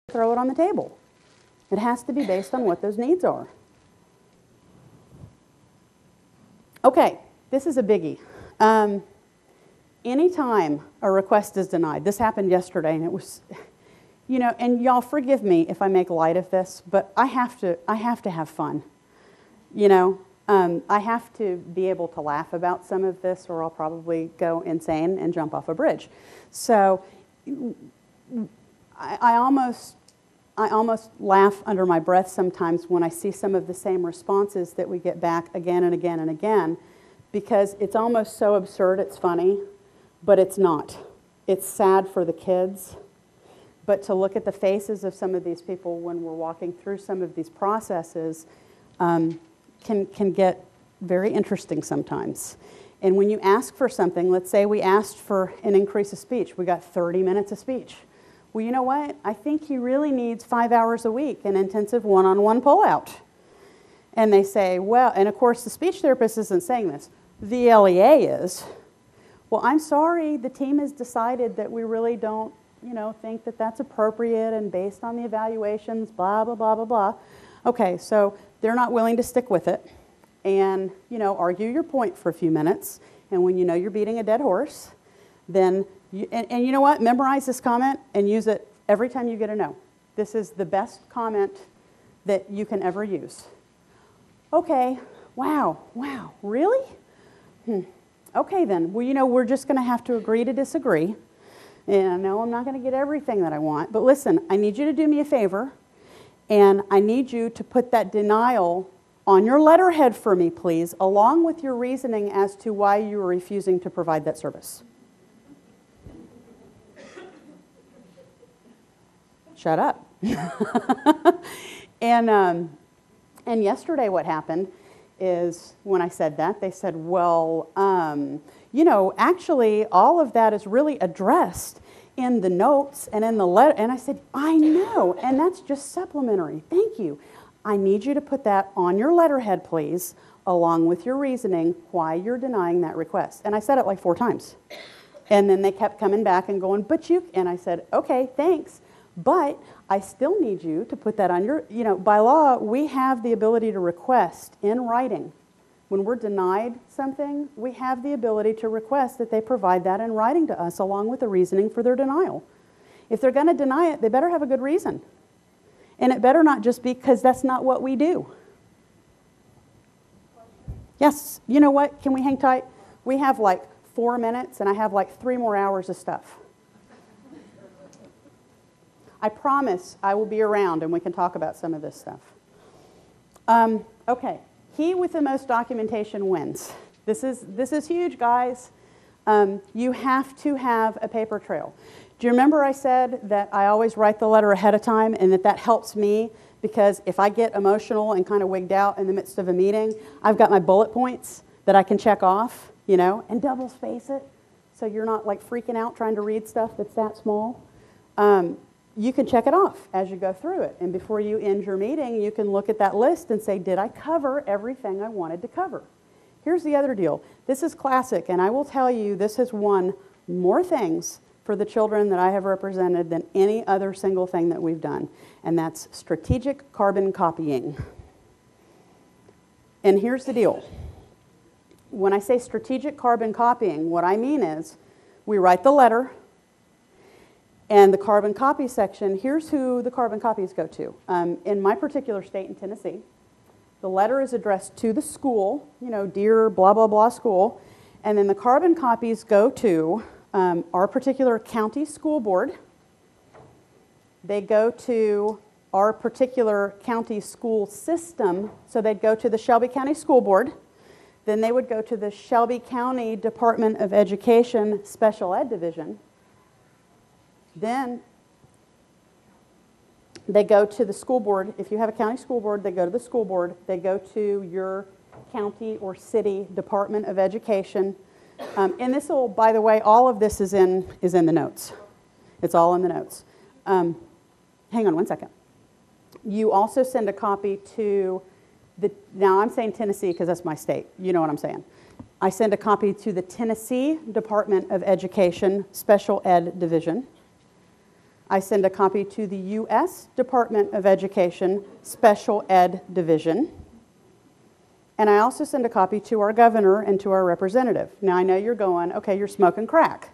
throw it on the table. It has to be based on what those needs are. Okay, this is a biggie. Anytime a request is denied, this happened yesterday, and it was, you know, and y'all forgive me if I make light of this, but I have to have fun. You know, I have to be able to laugh about some of this, or I'll probably go insane and jump off a bridge. So I almost laugh under my breath sometimes when I see some of the same responses that we get back again and again and again, because it's almost so absurd it's funny, but it's not. It's sad for the kids, but to look at the faces of some of these people when we're walking through some of these processes can get very interesting sometimes. And when you ask for something, let's say we asked for an increase of speech, we got 30 minutes of speech. Well, you know what? I think he really needs 5 hours a week in intensive one-on-one pullout. And they say, well, and of course the speech therapist isn't saying this. The LEA is. Well, I'm sorry, the team has decided that we really don't, you know, think that that's appropriate, and based on the evaluations, blah, blah, blah, blah, blah. Okay, so they're not willing to stick with it and, you know, argue your point for a few minutes. And when you know you're beating a dead horse, then and you know what? Memorize this comment and use it every time you get a no. This is the best comment that you can ever use. Okay, wow, really? Okay then, well, you know, we're just going to have to agree to disagree. And I know I'm not going to get everything that I want, but listen, I need you to do me a favor, and I need you to put that denial on your letterhead for me, please, along with your reasoning as to why you are refusing to provide that service. Shut up. And yesterday what happened is when I said that, they said, well, you know, actually all of that is really addressed in the notes and in the letter. And I said, I know, and that's just supplementary. Thank you. I need you to put that on your letterhead, please, along with your reasoning why you're denying that request. And I said it like 4 times. And then they kept coming back and going, but you, and I said, okay, thanks. But I still need you to put that on your, you know, by law, we have the ability to request in writing. When we're denied something, we have the ability to request that they provide that in writing to us along with the reasoning for their denial. If they're going to deny it, they better have a good reason. And it better not just be because that's not what we do. Yes, you know what? Can we hang tight? We have like 4 minutes and I have like 3 more hours of stuff. I promise I will be around and we can talk about some of this stuff. Okay, he with the most documentation wins. This is huge, guys. You have to have a paper trail. Do you remember I said that I always write the letter ahead of time and that helps me because if I get emotional and kind of wigged out in the midst of a meeting, I've got my bullet points that I can check off, you know, and double space it so you're not like freaking out trying to read stuff that's that small. You can check it off as you go through it. And before you end your meeting, you can look at that list and say, did I cover everything I wanted to cover? Here's the other deal. This is classic, and I will tell you this has won more things for the children that I have represented than any other single thing that we've done, and that's strategic carbon copying. And here's the deal. When I say strategic carbon copying, what I mean is we write the letter, and the carbon copy section, here's who the carbon copies go to. In my particular state in Tennessee, the letter is addressed to the school, you know, dear blah, blah, blah school, and then the carbon copies go to our particular county school board. They go to our particular county school system, so they'd go to the Shelby County School Board. Then they would go to the Shelby County Department of Education Special Ed Division. Then they go to the school board. If you have a county school board, they go to the school board. They go to your county or city Department of Education. And this will, by the way, all of this is in the notes. It's all in the notes. Hang on one second. You also send a copy to now I'm saying Tennessee because that's my state. You know what I'm saying. I send a copy to the Tennessee Department of Education Special Ed Division. I send a copy to the U.S. Department of Education Special Ed Division. And I also send a copy to our governor and to our representative. Now, I know you're going, okay, you're smoking crack.